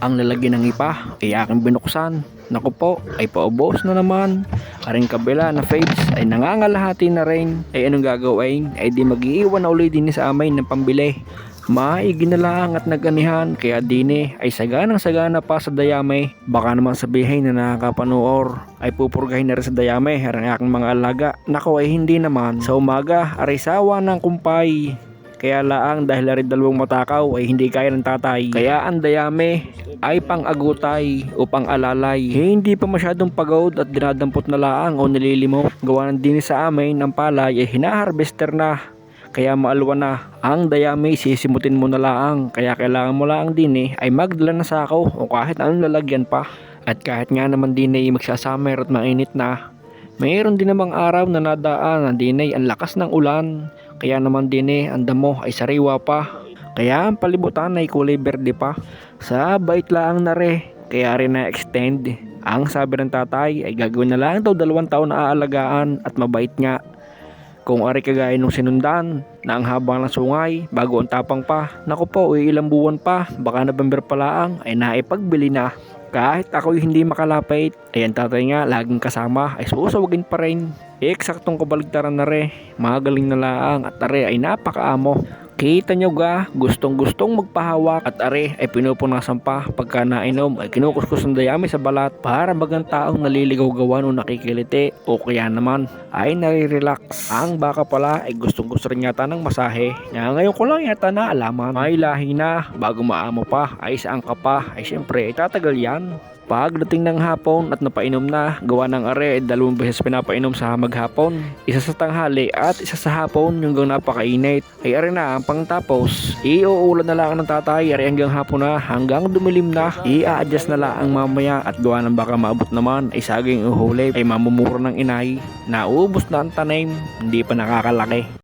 Ang lalagyan ng ipa ay aking binuksan. Naku po, ay paubos na naman. Aring kabila na fades ay nangangalahati na rin. Ay anong gagawin? Ay di mag-iiwan na ulit din sa amin ng pambili. Maigi na lang at naganihan, kaya dini ay saganang-sagana pa sa dayame. Baka naman sabihin na nakakapanuor ay pupurgahin na rin sa dayame ang aking mga alaga. Nako ay hindi naman. Sa umaga, arisawa ng kumpay. Kaya laang dahil rin dalawang matakaw ay hindi kaya ng tatay. Kaya ang dayame ay pang-agutay o pang-alalay. Hindi pa masyadong pagod at dinadampot na laang o nililimot. Gawa ng din sa amin ang palay ay hinaharvester na. Kaya maalwa na ang dayami, sisimutin mo na laang. Kaya kailangan mo laang din ay magdala na sako o kahit anong lalagyan pa. At kahit nga naman din ay magsasamer at mainit na, mayroon din namang araw na nadaan na din ay ang lakas ng ulan. Kaya naman din ang damo ay sariwa pa. Kaya ang palibutan ay kulay berde pa. Sa bait laang na kaya rin na-extend. Ang sabi ng tatay ay gagawin na lang daw 2 taon na aalagaan at mabait nga. Kung ari kagaya nung sinundan na ang haba ng sungay bago ang tapang pa, naku po, ilang buwan pa, baka November pa lang ay naipagbili na. Kahit ako'y hindi makalapit, ay ang tatay nga laging kasama ay susawagin pa rin. Eksaktong kabaligtaran na magaling na laang at are ay napakaamo. Kita nyo ga, gustong-gustong magpahawak at are ay pinupunasan pa pagka nainom ay kinukuskus ng dayami sa balat para bagang taong naliligaw-gawan o nakikiliti o kaya naman ay nare-relax. Ang baka pala ay gustong-gusto rin yata ng masahe na ngayon ko lang yata naalaman. May lahi na bago maamo pa ay saan ka pa ay syempre ay tatagal yan. Pagdating ng hapon at napainom na, gawa ng are 2 beses pinapainom sa maghapon. Isa sa tanghali at isa sa hapon hanggang napakainit. Ay are na ang pangtapos. Iuulan na lang ng tatay are hanggang hapon na, hanggang dumilim na. I-a-adjust na lang ang mamaya at gawa ng baka maabot naman ay saging uhuli ay mamumura ng inay. Naubos na ang tanim, hindi pa nakakalaki.